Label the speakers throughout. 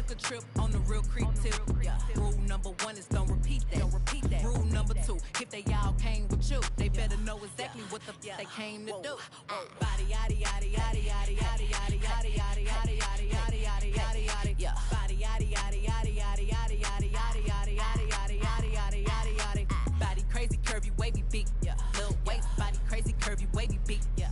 Speaker 1: took a trip on the real creep tip. Yeah. Rule number 1 is don't repeat that. Rule number 2, if they all came with you, they better know exactly what the they came to do. Body yaddy yaddy yaddy yaddy yaddy yaddy yaddy yaddy yaddy yaddy yaddy yaddy yaddy yaddy. Yeah. Body yaddy yaddy yaddy yaddy yaddy yaddy yaddy yaddy yaddy yaddy yaddy yaddy yaddy yaddy. Body crazy, curvy, wavy, beat. Yeah. Little waist, body crazy, curvy, wavy, beat. Yeah.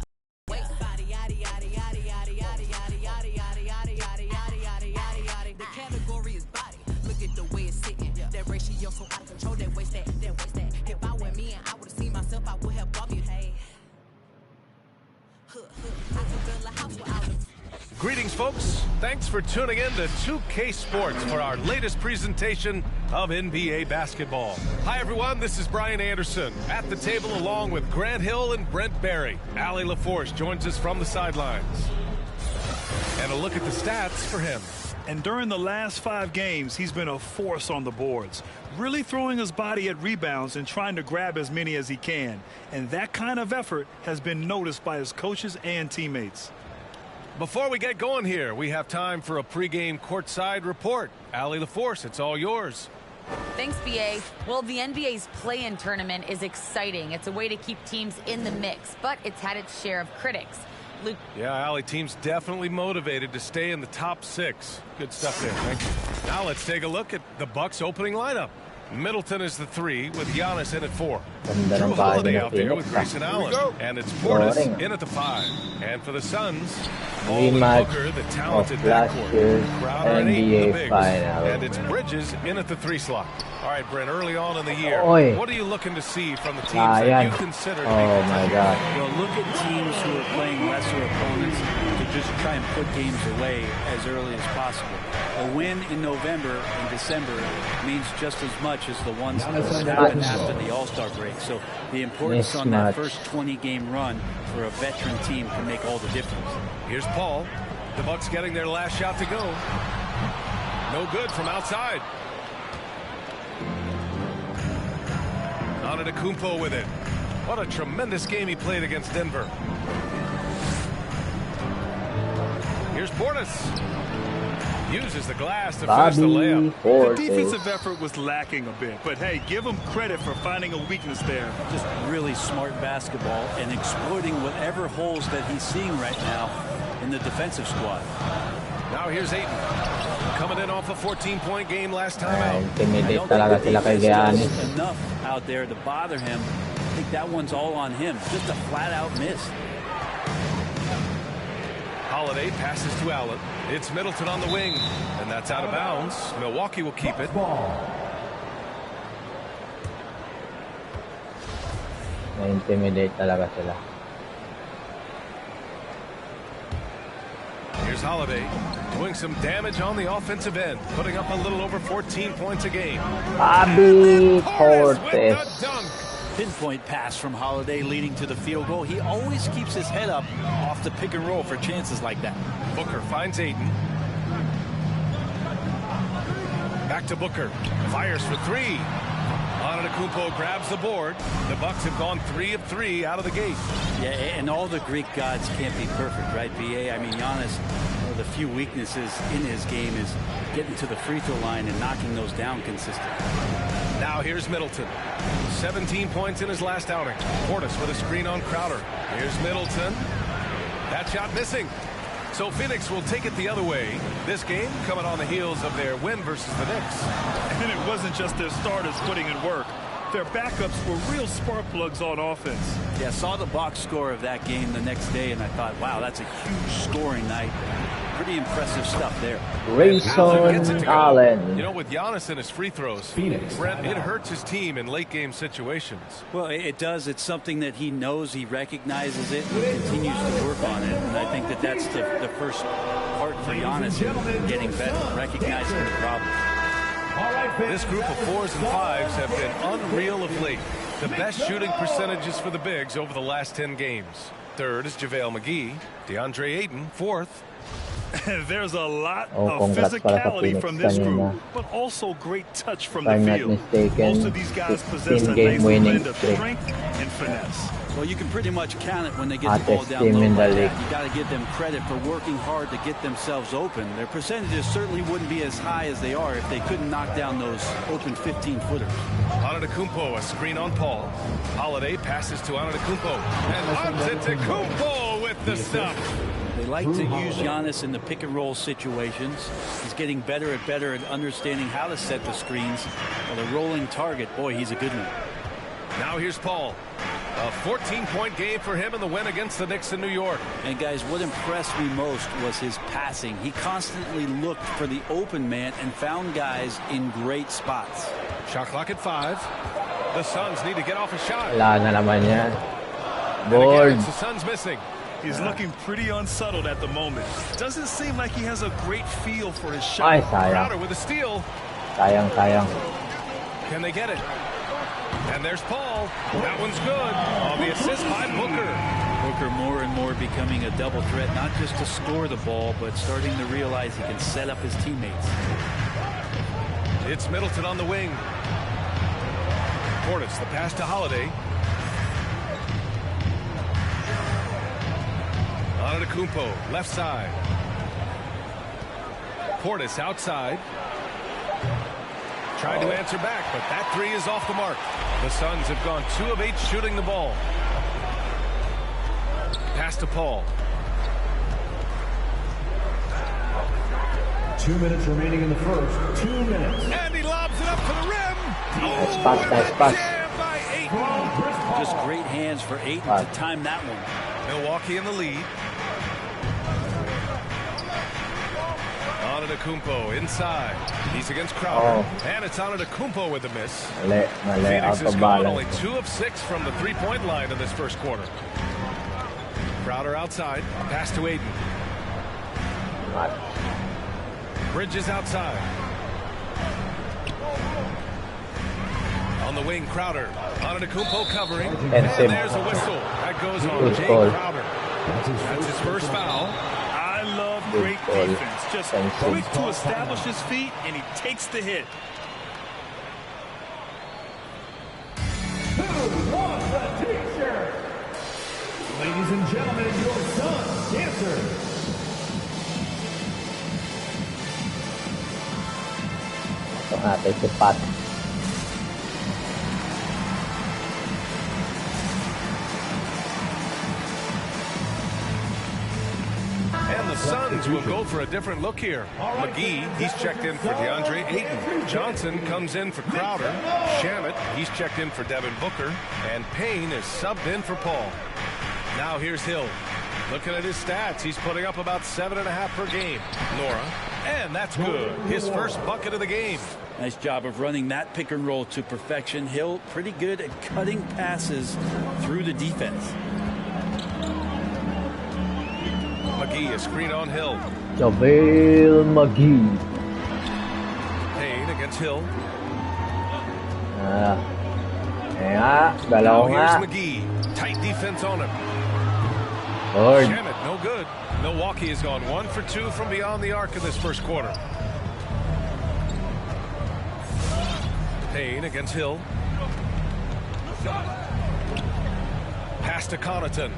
Speaker 1: Waist, body yaddy yaddy yaddy yaddy yaddy yaddy yaddy yaddy yaddy yaddy yaddy yaddy yaddy yaddy. The category is body. Look at the way it's sitting. That ratio so out of control. That waist, that waist, that. If I were me and I would have seen myself, I would have bought me. Hey. I could build a house without it.
Speaker 2: Greetings, folks. Thanks for tuning in to 2K Sports for our latest presentation of NBA basketball. Hi, everyone. This is Brian Anderson at the table along with Grant Hill and Brent Barry. Allie LaForce joins us from the sidelines. And a look at the stats for him.
Speaker 3: And during the last 5 games, he's been a force on the boards, really throwing his body at rebounds and trying to grab as many as he can. And that kind of effort has been noticed by his coaches and teammates.
Speaker 2: Before we get going here, we have time for a pregame courtside report. Allie LaForce, it's all yours.
Speaker 4: Thanks, BA. Well, the NBA's play-in tournament is exciting. It's a way to keep teams in the mix, but it's had its share of critics. Luke.
Speaker 2: Yeah, Allie, team's definitely motivated to stay in the top 6. Good stuff there. Thank you. Now let's take a look at the Bucks opening lineup. Middleton is the 3 with Giannis in at 4. Drew Holiday out there with Grayson Allen. And it's Portis in at the 5. And for the Suns, Booker, the talented backcourt. Crowder and Ayton, the bigs. And it's Bridges in at the 3 slot. All right, Brent, early on in the year, what are you looking to see from the teams that you consider to be
Speaker 5: my God.
Speaker 6: Well, look at teams who are playing lesser opponents to just try and put games away as early as possible. A win in November and December means just as much as the ones that happen after the All-Star break. So the importance on that first 20-game run for a veteran team can make all the difference.
Speaker 2: Here's Paul. The Bucks getting their last shot to go. No good from outside. Antetokounmpo with it. What a tremendous game he played against Denver. Here's Portis. Uses the glass to finish the layup.
Speaker 3: The defensive effort was lacking a bit, but hey, give him credit for finding a weakness there.
Speaker 6: Just really smart basketball and exploiting whatever holes that he's seeing right now in the defensive squad.
Speaker 2: Now here's Ayton. Coming in off a 14-point game last time out.
Speaker 5: Intimidate talaga sila kay Giannis.
Speaker 6: Enough out there to bother him. I think that one's all on him. Just a flat-out miss.
Speaker 2: Holiday passes to Allen. It's Middleton on the wing, and that's out of bounds. Milwaukee will keep it.
Speaker 5: Na-intimidate talaga sila.
Speaker 2: Here's Holiday doing some damage on the offensive end, putting up a little over 14 points a game.
Speaker 5: Bobby Portis.
Speaker 6: Pinpoint pass from Holiday leading to the field goal. He always keeps his head up off the pick and roll for chances like that.
Speaker 2: Booker finds Ayton. Back to Booker. Fires for 3. Antetokounmpo grabs the board. The Bucks have gone 3 of 3 out of the gate.
Speaker 6: Yeah, and all the Greek gods can't be perfect, right, BA? I mean, Giannis, one of the few weaknesses in his game is getting to the free throw line and knocking those down consistently.
Speaker 2: Now here's Middleton. 17 points in his last outing. Portis with a screen on Crowder. Here's Middleton. That shot missing. So Phoenix will take it the other way. This game coming on the heels of their win versus the Knicks.
Speaker 3: And it wasn't just their starters putting in work. Their backups were real spark plugs on offense.
Speaker 6: Yeah, saw the box score of that game the next day, and I thought, wow, that's a huge scoring night. Pretty impressive stuff there.
Speaker 5: Grayson Allen.
Speaker 2: You know, with Giannis and his free throws, Brent, it hurts his team in late game situations.
Speaker 6: Well, it does. It's something that he knows, he recognizes it, and continues to work on it. And I think that that's the first part for Giannis in getting better, recognizing the problem.
Speaker 2: This group of 4s and 5s have been unreal of late. The best shooting percentages for the bigs over the last 10 games. Third is JaVale McGee. Deandre Ayton, 4th.
Speaker 3: There's a lot of
Speaker 5: congrats pala sa
Speaker 3: physicality
Speaker 5: Phoenix
Speaker 3: from this
Speaker 5: kanina.
Speaker 3: group, but also great touch from
Speaker 5: If
Speaker 3: the
Speaker 5: I'm not
Speaker 3: field.
Speaker 5: mistaken,
Speaker 3: Most of these guys possess a
Speaker 5: 16-game
Speaker 3: nice
Speaker 5: winning
Speaker 3: blend of
Speaker 5: streak.
Speaker 3: strength and finesse.
Speaker 6: Well, you can pretty much count it when they get the ball
Speaker 5: Hottest
Speaker 6: down
Speaker 5: team
Speaker 6: low
Speaker 5: in the
Speaker 6: like
Speaker 5: league.
Speaker 6: that. You got to give them credit for working hard to get themselves open. Their percentages certainly wouldn't be as high as they are if they couldn't knock down those open 15-footers.
Speaker 2: Antetokounmpo, a screen on Paul. Holiday passes to Antetokounmpo. And Antetokounmpo with the stuff.
Speaker 6: They like to use Giannis in the pick-and-roll situations. He's getting better at understanding how to set the screens. Well, the rolling target, boy, he's a good one.
Speaker 2: Now here's Paul. A 14-point game for him in the win against the Knicks in New York.
Speaker 6: And guys, what impressed me most was his passing. He constantly looked for the open man and found guys in great spots.
Speaker 2: Shot clock at 5. The Suns need to get off a shot.
Speaker 5: Wala na naman yan.
Speaker 2: And again,
Speaker 5: Board.
Speaker 2: it's the Suns missing.
Speaker 3: He's looking pretty unsettled at the moment. Doesn't seem like he has a great feel for his
Speaker 5: Ay,
Speaker 3: shot.
Speaker 5: sayang.
Speaker 2: Crowder with a steal.
Speaker 5: Sayang.
Speaker 2: Can they get it? And there's Paul. That one's good. On the assist by Booker.
Speaker 6: Booker more and more becoming a double threat, not just to score the ball, but starting to realize he can set up his teammates.
Speaker 2: It's Middleton on the wing. Portis, the pass to Holiday. Antetokounmpo, left side. Portis outside. Tried to answer back, but that three is off the mark. The Suns have gone 2 of 8 shooting the ball. Pass to Paul.
Speaker 7: 2 minutes remaining in the first. 2 minutes.
Speaker 2: And he lobs it up to the rim.
Speaker 5: Nice pass.
Speaker 2: Jam by Ayton.
Speaker 6: Just great hands for Ayton to time that one.
Speaker 2: Milwaukee in the lead. Antetokounmpo inside. He's against Crowder. And it's Antetokounmpo with a miss.
Speaker 5: Mali,
Speaker 2: Phoenix
Speaker 5: out
Speaker 2: has
Speaker 5: of
Speaker 2: gone only
Speaker 5: balance.
Speaker 2: 2 of 6 from the three-point line in this first quarter. Crowder outside. Pass to Ayton. Bridges outside. On the wing, Crowder. Antetokounmpo covering. And there's a whistle. That goes on
Speaker 5: Good
Speaker 2: Jay
Speaker 5: call.
Speaker 2: Crowder. That's his first foul.
Speaker 3: I love great defense. Just quick to establish his feet, and he takes the hit.
Speaker 7: Who wants a t-shirt? Ladies and gentlemen, your Suns dancers.
Speaker 5: Ito natin si Pat.
Speaker 2: And the Suns will go for a different look here. McGee, he's checked in for Deandre Ayton. Johnson comes in for Crowder. Shamet, he's checked in for Devin Booker. And Payne is subbed in for Paul. Now here's Hill. Looking at his stats, he's putting up about 7.5 per game. Nora, and that's good. His first bucket of the game.
Speaker 6: Nice job of running that pick and roll to perfection. Hill pretty good at cutting passes through the defense.
Speaker 2: McGee, a screen on Hill.
Speaker 5: JaVale McGee.
Speaker 2: Payne against Hill.
Speaker 5: Dalawa
Speaker 2: Now
Speaker 5: nga.
Speaker 2: here's McGee. Tight defense on him.
Speaker 5: Lord.
Speaker 2: Shamet, no good. Milwaukee has gone 1 for 2 from beyond the arc in this first quarter. Payne against Hill. Pass to Connaughton.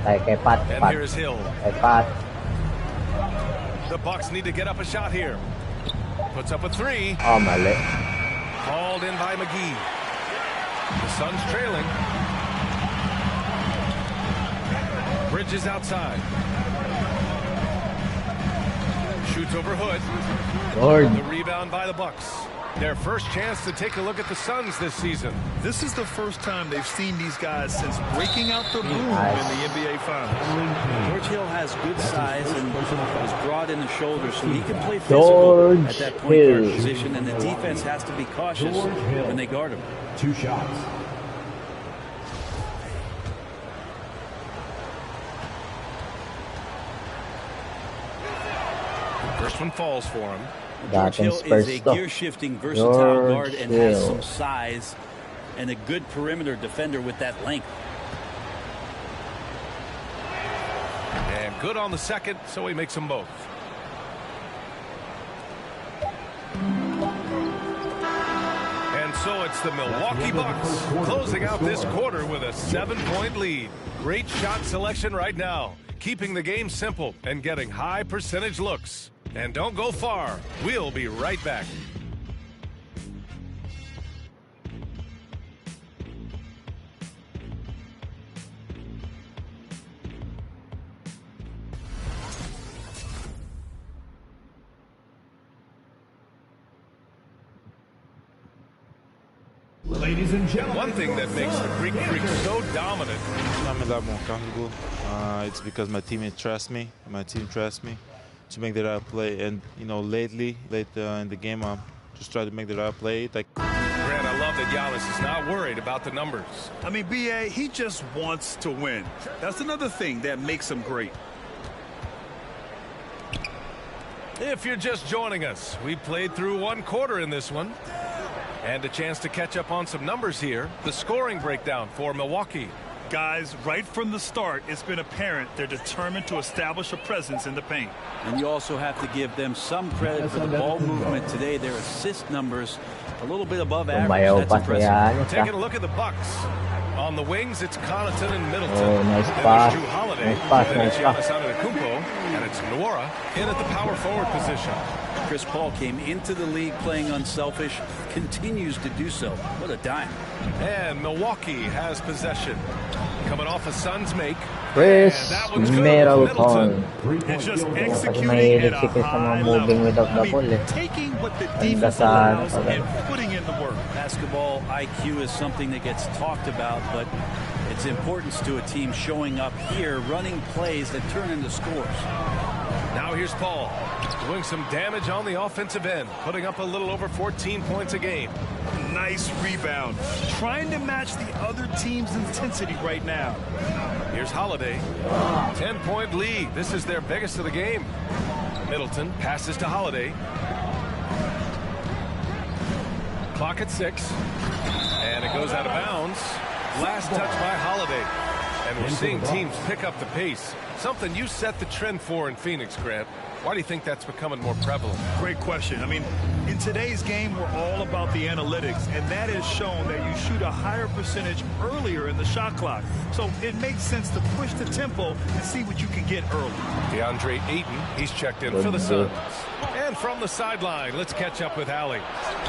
Speaker 5: Kay Pat.
Speaker 2: And
Speaker 5: Pat.
Speaker 2: here's Hill.
Speaker 5: Kay Pat.
Speaker 2: The Bucks need to get up a shot here. Puts up a 3.
Speaker 5: Oh, mali.
Speaker 2: Called in by McGee. The Suns trailing. Bridges outside. Shoots over Hood.
Speaker 5: Lord.
Speaker 2: The rebound by the Bucks. Their first chance to take a look at the Suns this season.
Speaker 3: This is the first time they've seen these guys since breaking out the boom in the NBA Finals.
Speaker 6: George Hill has good size and is broad in the shoulders, so he can play physical at that point guard position, and the defense has to be cautious when they guard him.
Speaker 7: 2 shots.
Speaker 2: First one falls for him.
Speaker 6: George Hill is a gear-shifting, versatile guard and has some size and a good perimeter defender with that length.
Speaker 2: Good on the second, so he makes them both. And so it's the Milwaukee Bucks closing out this quarter with a 7-point lead. Great shot selection right now, keeping the game simple and getting high percentage looks. And don't go far. We'll be right back.
Speaker 7: Ladies and gentlemen,
Speaker 2: One thing that makes the Greek Freak so dominant.
Speaker 8: I'm a lot more comfortable. It's because my teammates trust me. My team trusts me to make the right play. And, you know, late in the game, I just try to make the right play.
Speaker 2: Grant, I love that Giannis is not worried about the numbers.
Speaker 3: I mean, B.A., he just wants to win. That's another thing that makes him great.
Speaker 2: If you're just joining us, we played through one quarter in this one. And a chance to catch up on some numbers here. The scoring breakdown for Milwaukee.
Speaker 3: Guys, right from the start, it's been apparent they're determined to establish a presence in the paint.
Speaker 6: And you also have to give them some credit for the ball movement today. Their assist numbers a little bit above average. That's impressive.
Speaker 2: Taking a look at the Bucks. On the wings, it's Connaughton and Middleton.
Speaker 5: Oh, nice
Speaker 2: then
Speaker 5: pass.
Speaker 2: there's Drew Holiday.
Speaker 5: Nice pass,
Speaker 2: Then it's
Speaker 5: nice pass.
Speaker 2: Giannis Antetokounmpo. And it's Nwora in at the power forward position.
Speaker 6: Chris Paul came into the league playing unselfish, continues to do so. What a dime.
Speaker 2: And Milwaukee has possession. Coming off a Suns make.
Speaker 5: Chris
Speaker 2: And that one's good.
Speaker 5: Middleton.
Speaker 3: It's just
Speaker 5: Kasi
Speaker 3: executing
Speaker 5: mahilig
Speaker 3: at
Speaker 5: si
Speaker 3: a
Speaker 5: Chris sa mga
Speaker 3: high
Speaker 5: moving
Speaker 3: level.
Speaker 5: without the
Speaker 3: I mean,
Speaker 5: ball eh.
Speaker 3: taking what the
Speaker 5: Ang
Speaker 3: defense
Speaker 5: dasal.
Speaker 3: allows and putting in the work.
Speaker 6: Basketball IQ is something that gets talked about, but its importance to a team showing up here, running plays that turn into scores.
Speaker 2: Now here's Paul. Doing some damage on the offensive end. Putting up a little over 14 points a game.
Speaker 3: Nice rebound. Trying to match the other team's intensity right now.
Speaker 2: Here's Holiday. 10-point lead. This is their biggest of the game. Middleton passes to Holiday. Clock at 6. And it goes out of bounds. Last touch by Holiday. And we're seeing teams pick up the pace. Something you set the trend for in Phoenix, Grant. Why do you think that's becoming more prevalent?
Speaker 3: Great question. I mean, in today's game, we're all about the analytics, and that has shown that you shoot a higher percentage earlier in the shot clock. So it makes sense to push the tempo and see what you can get early.
Speaker 2: Deandre Ayton, he's checked in for the Suns. And from the sideline, let's catch up with Allie.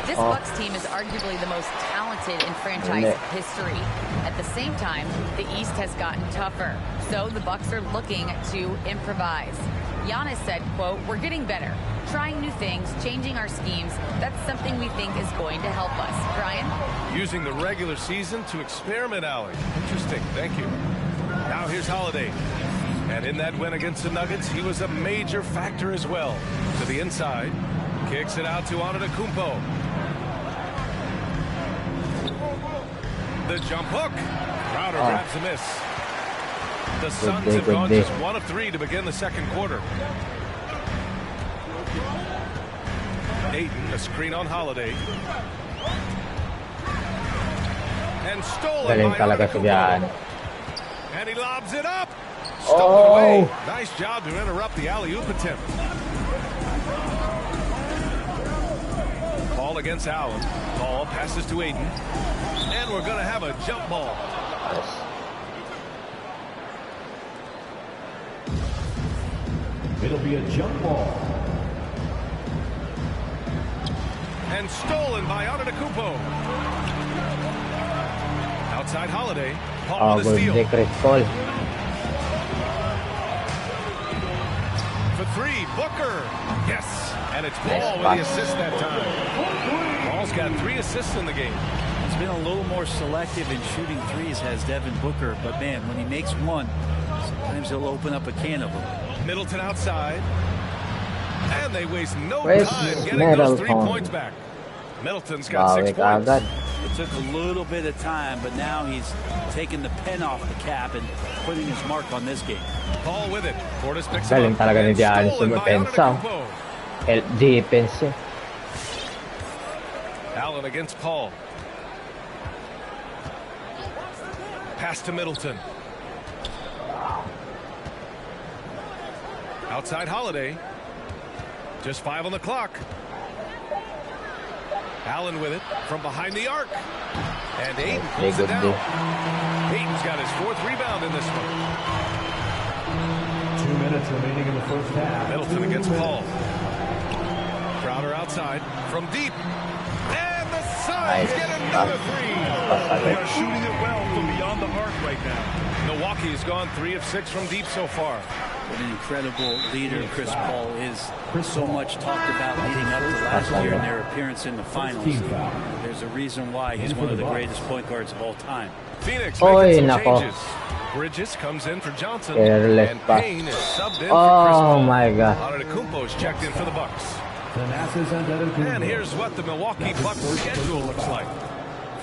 Speaker 4: This Bucks team is arguably the most talented in franchise history. At the same time, the East has gotten tougher. So the Bucks are looking to improvise. Giannis said, quote, "We're getting better, trying new things, changing our schemes. That's something we think is going to help us." Brian?
Speaker 2: Using the regular season to experiment, Allie. Interesting. Thank you. Now here's Holiday. And in that win against the Nuggets, he was a major factor as well. To the inside. Kicks it out to Antetokounmpo. The jump hook. Crowder grabs a miss. The Suns have gone just 1 of 3 to begin the second quarter. Ayton, a screen on Holiday. And stolen
Speaker 5: Galing
Speaker 2: by
Speaker 5: talaga si Gian.
Speaker 2: And he lobs it up. Stolen
Speaker 5: Oh.
Speaker 2: away. Nice job to interrupt the alley-oop attempt. Ball against Allen. Ball passes to Ayton. And we're going to have a jump ball.
Speaker 7: it'll be a jump ball.
Speaker 2: And stolen by Antetokounmpo. Outside Holiday. Paul with the steal.
Speaker 5: Good Chris Paul.
Speaker 2: For 3, Booker. Yes. And it's Paul with the assist that time. Paul's got 3 assists in the game.
Speaker 6: He's been a little more selective in shooting threes, has Devin Booker. But, man, when he makes one, sometimes he'll open up a can of them.
Speaker 2: Middleton outside. And they waste no
Speaker 5: Where's
Speaker 2: time getting
Speaker 5: Middleton?
Speaker 2: those 3 points back. Middleton's got 6 points.
Speaker 6: It took a little bit of time, but now he's taking the pen off the cap and putting his mark on this game.
Speaker 2: Paul with it. Portis picks
Speaker 5: Galing
Speaker 2: him up.
Speaker 5: talaga ni Giannis
Speaker 2: Stolen by
Speaker 5: sumapensa.
Speaker 2: Antetokounmpo.
Speaker 5: Help defense eh.
Speaker 2: Allen against Paul. Pass to Middleton. Outside Holiday. Just 5 on the clock. Allen with it from behind the arc. And Ayton pulls it down. Ayton's got his 4th rebound in this one.
Speaker 7: 2 minutes remaining in the first half.
Speaker 2: Middleton against Paul. Crowder outside from deep. And the Suns get another 3.
Speaker 3: They are shooting it well from beyond the arc right now.
Speaker 2: Milwaukee has gone 3 of 6 from deep so far.
Speaker 6: What an incredible leader Chris Paul is. So much talked about leading up to last year and their appearance in the finals. There's a reason why he's one of the greatest point guards of all time.
Speaker 2: Phoenix making some changes. Bridges comes in for Johnson, and Payne is subbed in for Chris Paul.
Speaker 5: Oh my God.
Speaker 2: Antetokounmpo's checked in for the Bucks. And here's what the Milwaukee Bucks schedule looks like.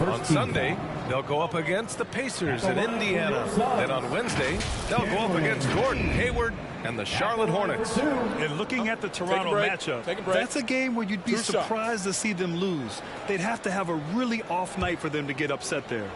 Speaker 2: On Sunday, they'll go up against the Pacers in Indiana. Then on Wednesday, they'll go up against Gordon Hayward and the Charlotte Hornets.
Speaker 3: And looking at the Toronto matchup, that's a game where you'd be surprised to see them lose. They'd have to have a really off night for them to get upset there.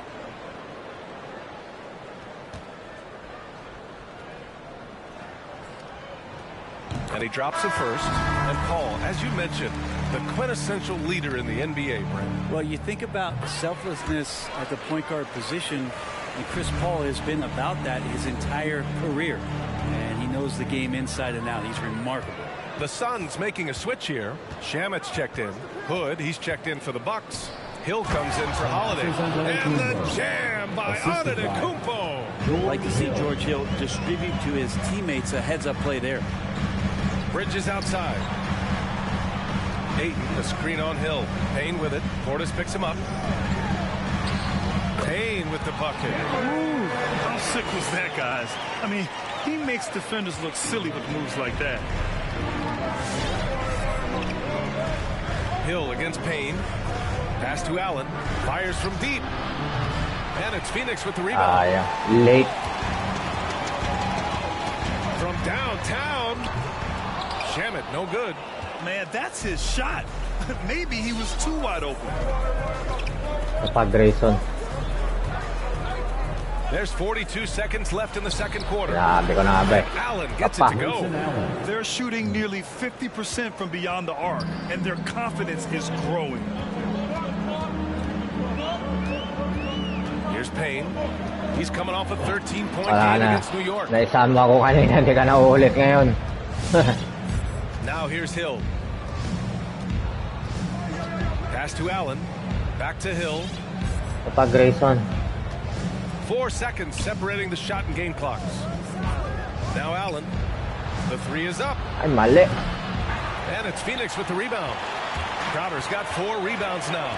Speaker 2: And he drops it first. And Paul, as you mentioned, the quintessential leader in the NBA, Brent.
Speaker 6: Well, you think about selflessness at the point guard position, and Chris Paul has been about that his entire career. And he knows the game inside and out. He's remarkable.
Speaker 2: The Suns making a switch here. Shamet's checked in. Hood, he's checked in for the Bucks. Hill comes in for Holiday. And the jam by Antetokounmpo.
Speaker 6: I'd like to see George Hill distribute to his teammates a heads-up play there.
Speaker 2: Bridges outside. Ayton, the screen on Hill. Payne with it. Portis picks him up. Payne with the bucket.
Speaker 3: Ooh, how sick was that, guys? I mean, he makes defenders look silly with moves like that.
Speaker 2: Hill against Payne. Pass to Allen. Fires from deep. And it's Phoenix with the rebound.
Speaker 5: Late.
Speaker 2: From downtown. Shamet, no good.
Speaker 3: Man, that's his shot. Maybe he was too wide open.
Speaker 5: Grayson.
Speaker 2: There's 42 seconds left in the second quarter.
Speaker 5: Allen
Speaker 2: gets it to go.
Speaker 3: They're shooting nearly 50% from beyond the arc, and their confidence is growing.
Speaker 2: Here's Payne. He's coming off a 13-point game against New York.
Speaker 5: Naisan mo ako kanina, hindi ka na uulit ngayon.
Speaker 2: Now here's Hill. Pass to Allen. Back to Hill.
Speaker 5: Grayson.
Speaker 2: 4 seconds separating the shot and game clocks. Now Allen. The 3 is up.
Speaker 5: Ay, mali.
Speaker 2: And it's Phoenix with the rebound. Crowder's got 4 rebounds now.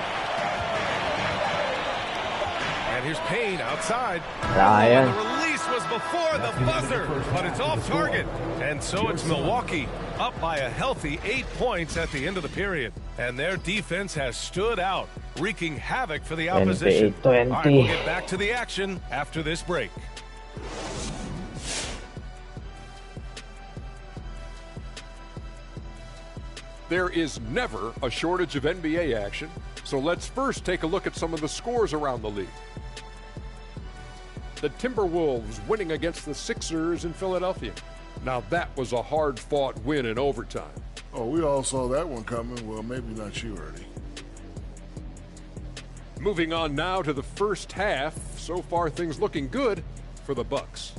Speaker 2: And here's Payne outside.
Speaker 5: Ryan.
Speaker 2: The release was before the buzzer, but it's off target. And so it's Milwaukee up by a healthy 8 points at the end of the period. And their defense has stood out, wreaking havoc for the opposition.
Speaker 5: 20.
Speaker 2: All right, we'll get back to the action after this break.
Speaker 9: There is never a shortage of NBA action, so let's first take a look at some of the scores around the league. The Timberwolves winning against the Sixers in Philadelphia. Now that was a hard-fought win in overtime.
Speaker 10: Oh, we all saw that one coming. Well, maybe not you, Ernie.
Speaker 9: Moving on now to the first half. So far, things looking good for the Bucks.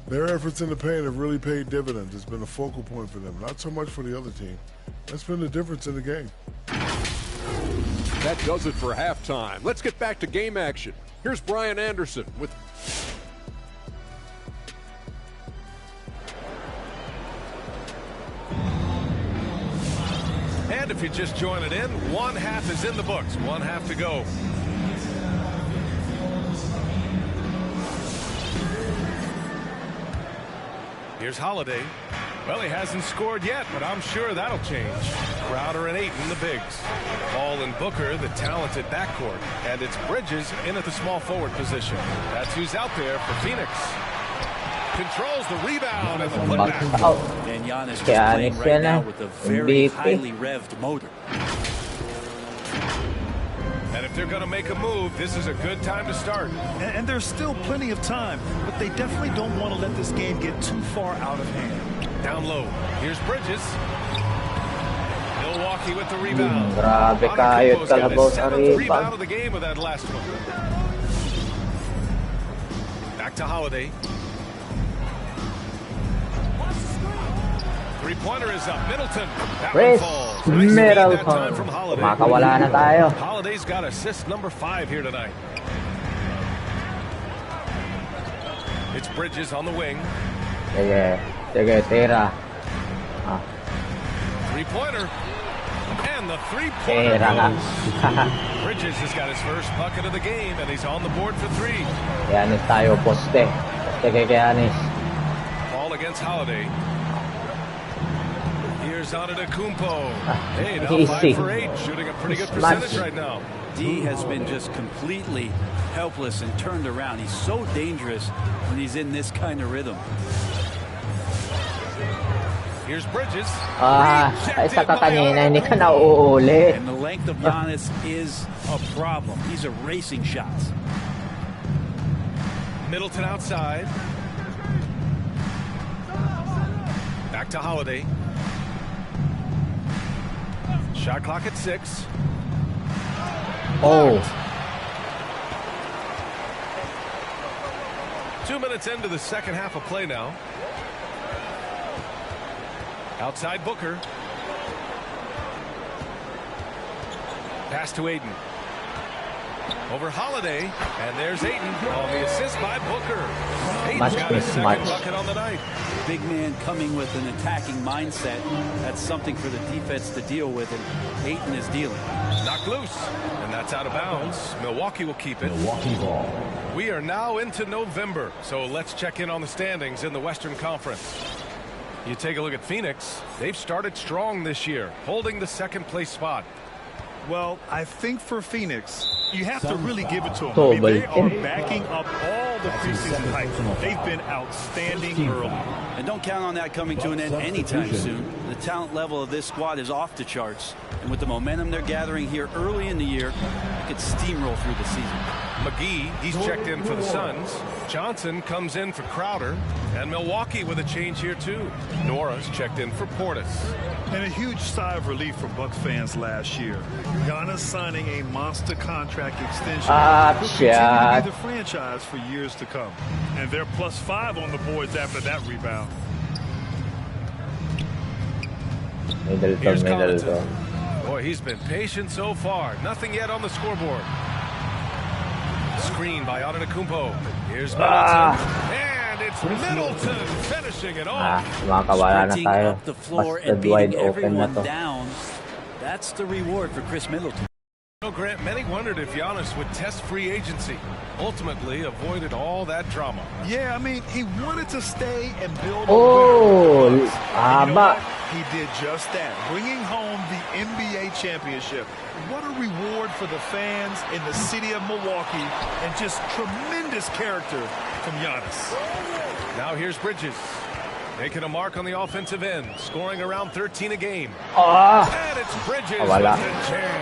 Speaker 10: Their efforts in the paint have really paid dividends. It's been a focal point for them, not so much for the other team. That's been the difference in the game.
Speaker 9: That does it for halftime. Let's get back to game action. Here's Brian Anderson with...
Speaker 2: And if you just join it in, 1 half is in the books. 1 half to go. Here's Holiday. Well, he hasn't scored yet, but I'm sure that'll change. Crowder and Ayton, the bigs. Paul and Booker, the talented backcourt. And it's Bridges in at the small forward position. That's who's out there for Phoenix. Controls the rebound and the putback.
Speaker 6: And Giannis is playing right now with a very highly revved motor.
Speaker 2: And if they're going to make a move, this is a good time to start.
Speaker 3: And there's still plenty of time, but they definitely don't want to let this game get too far out of hand.
Speaker 2: Down low. Here's Bridges. Milwaukee with the rebound.
Speaker 5: Grabe kayo kalabaw sa
Speaker 2: rebound of the game with that last one. Back to Holiday. Three-pointer is up. Middleton. That one falls.
Speaker 5: Middleton. Makawala na tayo.
Speaker 2: Holiday's got assist number 5 here tonight. It's Bridges on the wing.
Speaker 5: Sige, tira.
Speaker 2: Three-pointer. And the three-pointer goes. Bridges has got his first bucket of the game, and he's on the board for 3.
Speaker 5: Giannis tayo, poste. Poste kay Giannis.
Speaker 2: Ball against Holiday. Here's Antetokounmpo. Hey, now 5 for 8, shooting a pretty good percentage right now.
Speaker 6: D has been just completely helpless and turned around. He's so dangerous when he's in this kind of rhythm.
Speaker 2: Here's Bridges.
Speaker 5: Isa ka kanina, hindi ka nauuli.
Speaker 6: And the length of Giannis is a problem. He's erasing shots.
Speaker 2: Middleton outside. Back to Holiday. Shot clock at 6.
Speaker 5: Oh.
Speaker 2: 2 minutes into the second half of play now. Outside Booker. Pass to Ayton. Over Holiday. And there's Ayton on the assist by Booker. Ayton's got his second bucket on the night.
Speaker 6: Big man coming with an attacking mindset. That's something for the defense to deal with, and Ayton is dealing.
Speaker 2: Knocked loose, and that's out of bounds. Milwaukee will keep it.
Speaker 7: Milwaukee ball.
Speaker 2: We are now into November, so let's check in on the standings in the Western Conference. You take a look at Phoenix. They've started strong this year, holding the second place spot.
Speaker 3: Well, I think for Phoenix, you have to really give it to them. I mean, they are backing up all the preseason hype. They've been outstanding early.
Speaker 6: And don't count on that coming to an end anytime soon. The talent level of this squad is off the charts. And with the momentum they're gathering here early in the year, it could steamroll through the season.
Speaker 2: McGee, he's checked in for the Suns. Johnson comes in for Crowder. And Milwaukee with a change here, too. Nora's checked in for Portis.
Speaker 3: And a huge sigh of relief for Bucks fans last year. Giannis signing a monster contract extension will continue to be the franchise for years to come. And they're +5 on the boards after that rebound.
Speaker 5: Middleton.
Speaker 2: Boy, he's been patient so far. Nothing yet on the scoreboard. Screen by Antetokounmpo. Here's Middleton. And it's Middleton finishing it off.
Speaker 5: Makawala na tayo.
Speaker 6: Up the floor
Speaker 5: Busted
Speaker 6: and beating
Speaker 5: wide open na
Speaker 6: everyone
Speaker 5: to.
Speaker 6: down. That's the reward for Chris Middleton.
Speaker 2: Grant, many wondered if Giannis would test free agency. Ultimately, avoided all that drama.
Speaker 3: Yeah, I mean, he wanted to stay and build
Speaker 5: Oh,
Speaker 3: a winner. He did just that, bringing home the NBA championship. What a reward for the fans in the city of Milwaukee, and just tremendous character from Giannis.
Speaker 2: Now here's Bridges. Making a mark on the offensive end, scoring around 13 a game. And it's Bridges with the jam.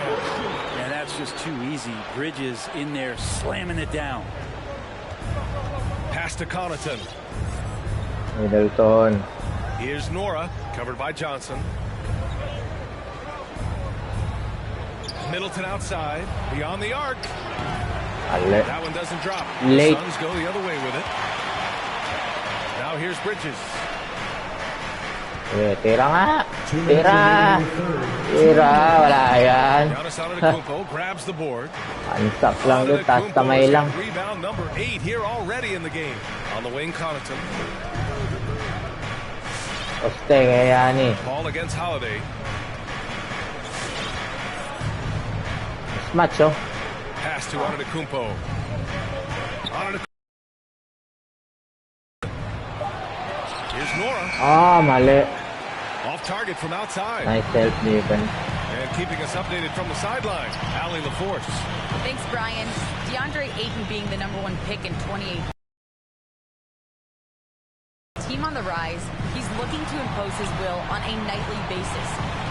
Speaker 6: Yeah, that's just too easy. Bridges in there slamming it down.
Speaker 2: Pass to Connaughton.
Speaker 5: Middleton.
Speaker 2: Here's Nora, covered by Johnson. Middleton outside, beyond the arc. That one doesn't drop.
Speaker 5: Late.
Speaker 2: The Suns go the other way with it. Now here's Bridges.
Speaker 5: Tira nga. Tira. Wala yan.
Speaker 2: Giannis Antetokounmpo grabs the board.
Speaker 5: Ansak lang doon, taas kamay lang.
Speaker 2: Rebound number 8 here already in the game. On the wing, Connaughton.
Speaker 5: Poste kay Giannis.
Speaker 2: Ball against Holiday.
Speaker 5: Match, oh.
Speaker 2: Pass to Antetokounmpo. Here's Nora.
Speaker 5: Mali.
Speaker 2: Off target from outside.
Speaker 5: Nice help, Nathan.
Speaker 2: And keeping us updated from the sideline, Allie LaForce.
Speaker 4: Thanks, Brian. Deandre Ayton being the #1 pick in 2018. Team on the rise, he's looking to impose his will on a nightly basis.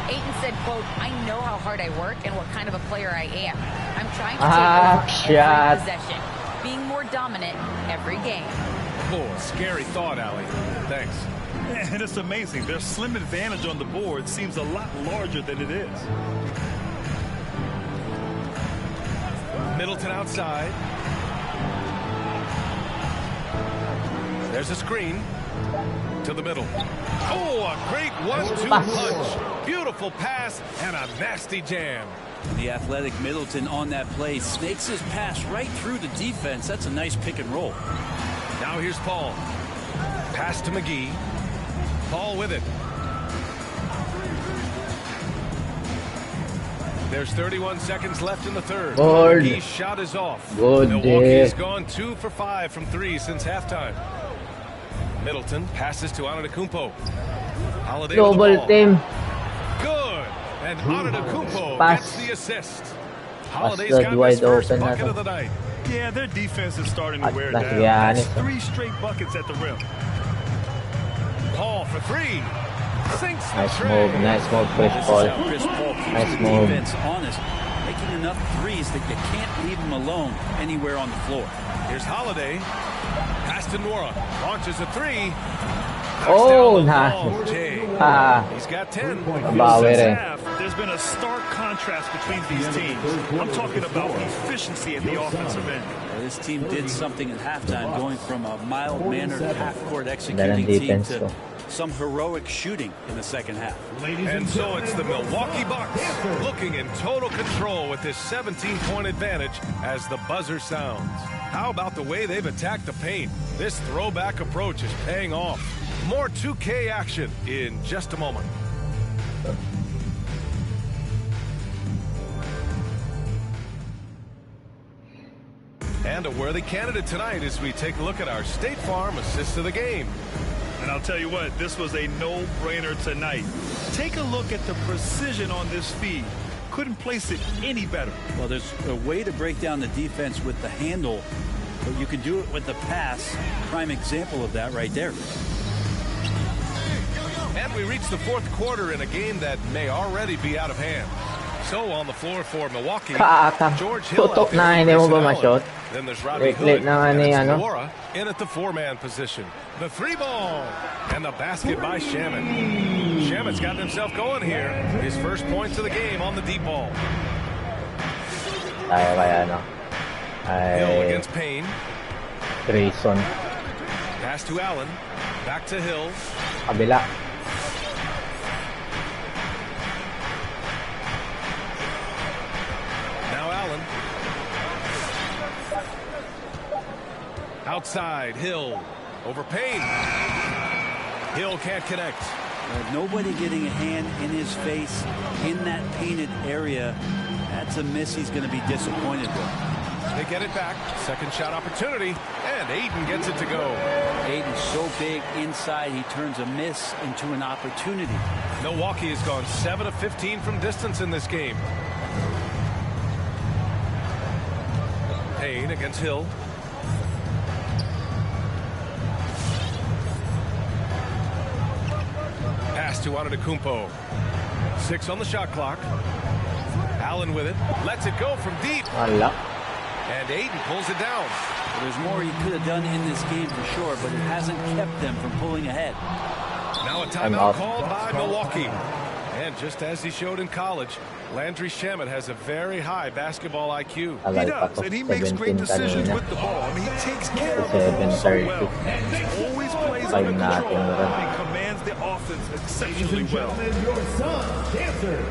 Speaker 4: Ayton said, quote, "I know how hard I work and what kind of a player I am. I'm trying to take over every possession, being more dominant every game."
Speaker 2: Oh, scary thought, Allie. Thanks.
Speaker 3: And it's amazing. Their slim advantage on the board seems a lot larger than it is.
Speaker 2: Middleton outside. There's a screen to the middle. Oh, a great 1-2 punch. Beautiful pass and a nasty jam.
Speaker 6: The athletic Middleton on that play snakes his pass right through the defense. That's a nice pick and roll.
Speaker 2: Now here's Paul. Pass to McGee. Paul with it. There's 31 seconds left in the third. McGee's shot is off. Milwaukee's gone 2 for 5 from 3 since halftime. Middleton passes to Antetokounmpo. Holiday
Speaker 5: Double team.
Speaker 2: Good. And Antetokounmpo gets the assist. Holiday's got his first bucket of the night.
Speaker 3: Yeah, their defense is starting to wear down. That's 3 straight buckets at the rim.
Speaker 2: Paul for 3. Sinks the
Speaker 5: Nice
Speaker 2: tray.
Speaker 5: move, nice move, Chris Paul.
Speaker 6: Chris Paul keeps
Speaker 5: Nice
Speaker 6: the
Speaker 5: move.
Speaker 6: defense honest, making enough threes that you can't leave him alone anywhere on the floor.
Speaker 2: Here's Holiday. Pass to Nora. Launches a 3.
Speaker 5: Oh,
Speaker 2: nice. He's got 10.
Speaker 3: Since half, there's been a stark contrast between these teams. I'm talking about efficiency at the offensive end.
Speaker 6: This team did something at halftime, going from a mild-mannered half-court executing team to some heroic shooting in the second half.
Speaker 2: And so it's the Milwaukee Bucks looking in total control with this 17-point advantage as the buzzer sounds. How about the way they've attacked the paint? This throwback approach is paying off. More 2K action in just a moment. And a worthy candidate tonight as we take a look at our State Farm assist of the game.
Speaker 3: And I'll tell you what, this was a no-brainer tonight. Take a look at the precision on this feed. Couldn't place it any better.
Speaker 6: Well, there's a way to break down the defense with the handle, but you can do it with the pass. Prime example of that right there.
Speaker 2: And we reach the fourth quarter in a game that may already be out of hand. So on the floor for Milwaukee, George Hill out there, then there's Robbie Hood, and it's Laura in at the 4-man position. The 3-ball, and the basket by Shamet. Shamet's gotten himself going here. His first points of the game on the deep ball. Hill against Payne. Pass to Allen. Back to Hill. Outside, Hill over Payne. Hill can't connect.
Speaker 6: Nobody getting a hand in his face in that painted area. That's a miss he's going to be disappointed with.
Speaker 2: They get it back. Second shot opportunity, and Ayton gets it to go.
Speaker 6: Ayton's so big inside, he turns a miss into an opportunity.
Speaker 2: Milwaukee has gone 7 of 15 from distance in this game. Payne against Hill. Pass to Antetokounmpo. 6 on the shot clock. Allen with it. Lets it go from deep. And Ayton pulls it down.
Speaker 6: Well, there's more he could have done in this game for sure, but it hasn't kept them from pulling ahead.
Speaker 2: Now a timeout called by Milwaukee. And just as he showed in college, Landry Shamet has a very high basketball IQ.
Speaker 3: He does, and he makes great decisions with the ball. I mean, he takes care of the ball so well. He always plays under control and commands the offense exceptionally well.
Speaker 7: Your son, Cancer.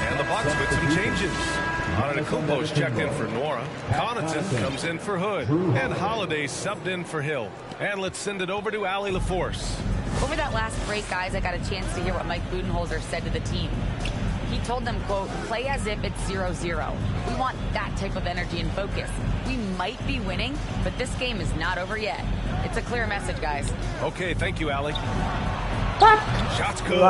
Speaker 2: And the Bucks with some changes. Antetokounmpo's checked in for Nora. Connaughton comes in for Hood. And Holiday subbed in for Hill. And let's send it over to Allie LaForce.
Speaker 4: Over that last break, guys, I got a chance to hear what Mike Budenholzer said to the team. He told them, quote, play as if it's 0-0. We want that type of energy and focus. We might be winning, but this game is not over yet. It's a clear message, guys.
Speaker 2: Okay, thank you, Allie. Shots good.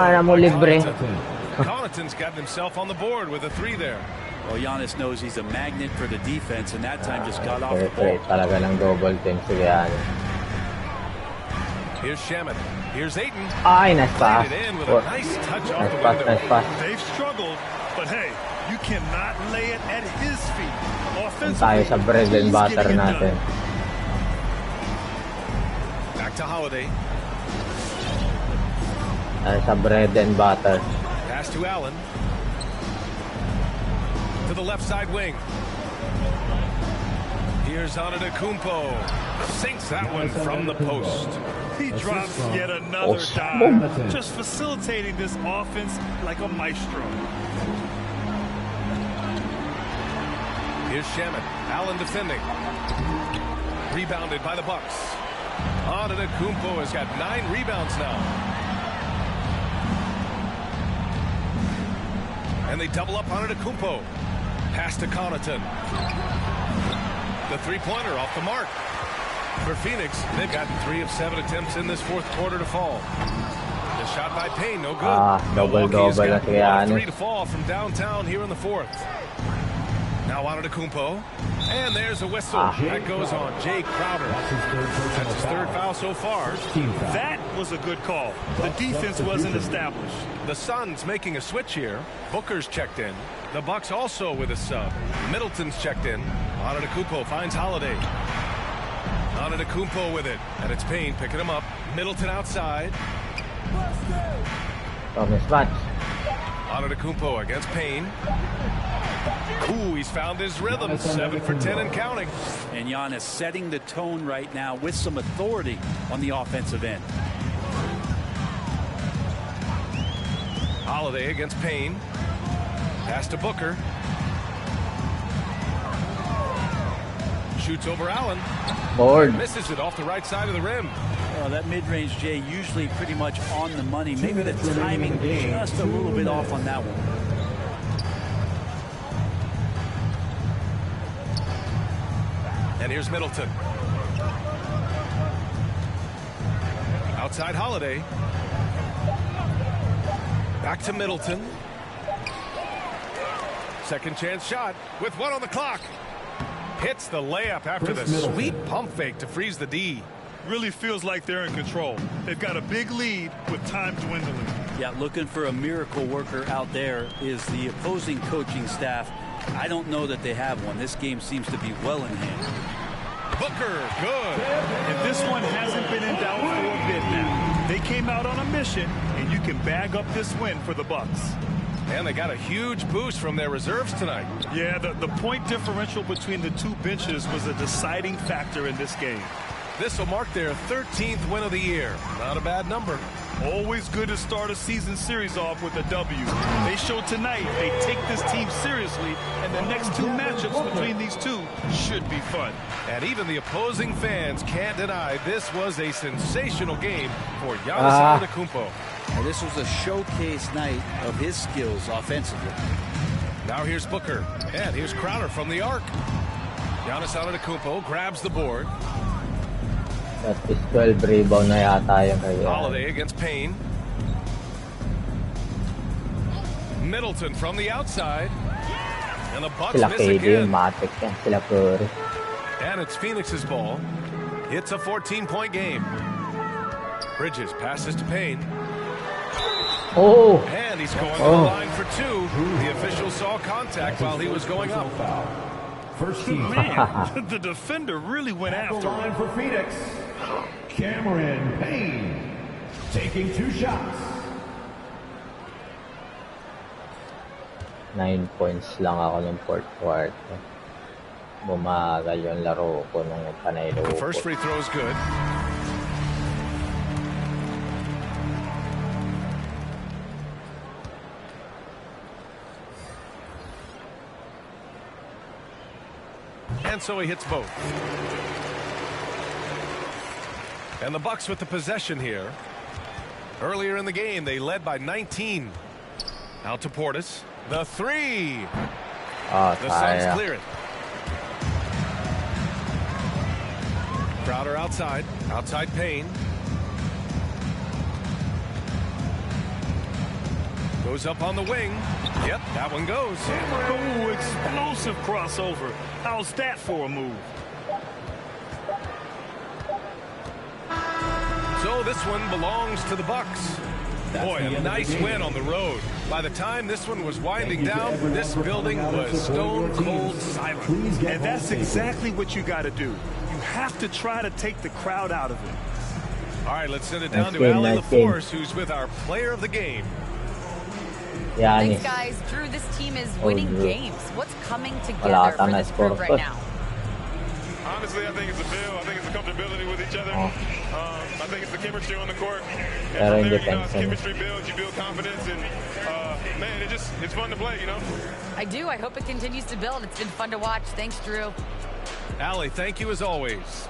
Speaker 2: Connaughton's gotten himself on the board with a 3 there.
Speaker 6: Well, Giannis knows he's a magnet for the defense, and that time just got off the ball.
Speaker 2: Here's Shamet. Here's Ayton.
Speaker 5: Nice pass.
Speaker 2: It in with a nice touch off the window.
Speaker 3: They've struggled, but hey, You cannot lay it at his feet.
Speaker 5: Tayo sa bread and butter natin.
Speaker 2: Back to Holiday.
Speaker 5: Tayo sa bread and butter.
Speaker 2: Pass to Allen. To the left side wing. Here's Antetokounmpo. Sinks that one from the post.
Speaker 3: He drops yet another dive. Just facilitating this offense like a maestro.
Speaker 2: Here's Shaman. Allen defending. Rebounded by the Bucks. Antetokounmpo has got 9 rebounds now. And they double up Antetokounmpo. Pass to Connaughton. The three-pointer off the mark. For Phoenix, they've got 3 of 7 attempts in this fourth quarter to fall. The shot by Payne, no good.
Speaker 5: Double-double na si Giannis.
Speaker 2: 3 to fall from downtown here in the fourth. Now Antetokounmpo, and there's a whistle. That goes on Jay Crowder. That's his 3rd foul so far.
Speaker 3: That was a good call. The defense wasn't established.
Speaker 2: The Suns making a switch here. Booker's checked in. The Bucks also with a sub. Middleton's checked in. Antetokounmpo finds Holiday. Antetokounmpo with it, and it's Payne picking him up. Middleton outside.
Speaker 5: Mismatch.
Speaker 2: Antetokounmpo against Payne. Ooh, he's found his rhythm. 7 for 10 and counting.
Speaker 6: And Giannis setting the tone right now with some authority on the offensive end.
Speaker 2: Holiday against Payne. Pass to Booker. Shoots over Allen.
Speaker 5: Board.
Speaker 2: Misses it off the right side of the rim.
Speaker 6: Well, that mid-range, Jay, usually pretty much on the money. Maybe the timing just a little bit off on that one.
Speaker 2: And here's Middleton. Outside Holiday. Back to Middleton. Second chance shot with 1 on the clock. Hits the layup after the sweet pump fake to freeze the D.
Speaker 3: Really feels like they're in control. They've got a big lead with time dwindling.
Speaker 6: Yeah, looking for a miracle worker out there is the opposing coaching staff. I don't know that they have one. This game seems to be well in hand.
Speaker 2: Booker, good.
Speaker 3: And this one hasn't been in doubt for a bit now. They came out on a mission, and you can bag up this win for the Bucks.
Speaker 2: And they got a huge boost from their reserves tonight.
Speaker 3: Yeah, the point differential between the two benches was a deciding factor in this game.
Speaker 2: This will mark their 13th win of the year. Not a bad number.
Speaker 3: Always good to start a season series off with a W. They showed tonight they take this team seriously, and the next 2 matchups between these two should be fun.
Speaker 2: And even the opposing fans can't deny this was a sensational game for Giannis Antetokounmpo.
Speaker 6: And this was a showcase night of his skills offensively.
Speaker 2: Now here's Booker, and here's Crowder from the arc. Giannis Antetokounmpo grabs the board.
Speaker 5: That is 12 rebound na yata yung kaya.
Speaker 2: Holiday against Payne. Middleton from the outside. And the Bucks
Speaker 5: Sila
Speaker 2: miss
Speaker 5: KD,
Speaker 2: again.
Speaker 5: matik yan. Sila Curry.
Speaker 2: And it's Phoenix's ball. It's a 14-point game. Bridges passes to Payne.
Speaker 5: Oh!
Speaker 2: And he's going to the line for 2. The official saw contact while he was going up.
Speaker 7: First team.
Speaker 3: Man, the defender really went after him.
Speaker 7: Line for Phoenix. Cameron Payne taking 2 shots.
Speaker 5: 9 points lang ako ng 4th quarter. Bumagal yung laro ko nung panay laro ko.
Speaker 2: First free throw is good. And so he hits both. And the Bucks with the possession here. Earlier in the game, they led by 19. Out to Portis. The 3. The Suns clear it. Crowder outside. Outside Payne. Goes up on the wing. Yep, that one goes.
Speaker 3: Oh, explosive crossover. How's that for a move?
Speaker 2: So this one belongs to the Bucks. Boy, a nice win on the road. By the time this one was winding down, this building was stone cold silent.
Speaker 3: And that's exactly what you got to do. You have to try to take the crowd out of it.
Speaker 2: All right, let's send it down to Allie LaForce, who's with our player of the game.
Speaker 4: Thanks, guys. Drew, this team is winning games. What's coming together for this group right now?
Speaker 11: Honestly, I think it's a feel. I think it's the comfortability with each other. I think it's the chemistry on the court. And from there, as chemistry builds, you build confidence, and man, it's fun to play, you know.
Speaker 4: I do. I hope it continues to build. It's been fun to watch. Thanks, Drew.
Speaker 2: Allie, thank you as always.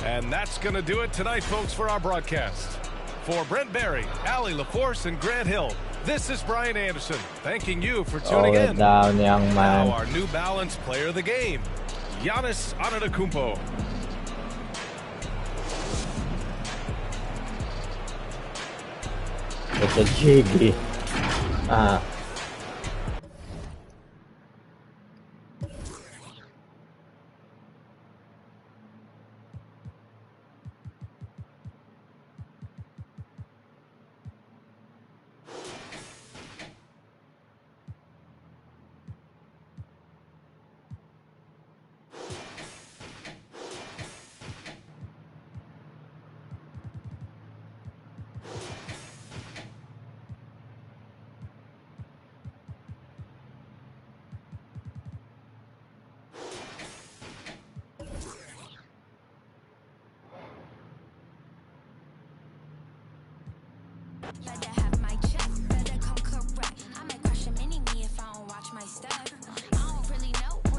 Speaker 2: And that's going to do it tonight, folks, for our broadcast. For Brent Barry, Allie LaForce, and Grant Hill, this is Brian Anderson, thanking you for tuning in. Now our New Balance player of the game, Giannis Antetokounmpo.
Speaker 5: It's a jiggy.
Speaker 1: Let that happen.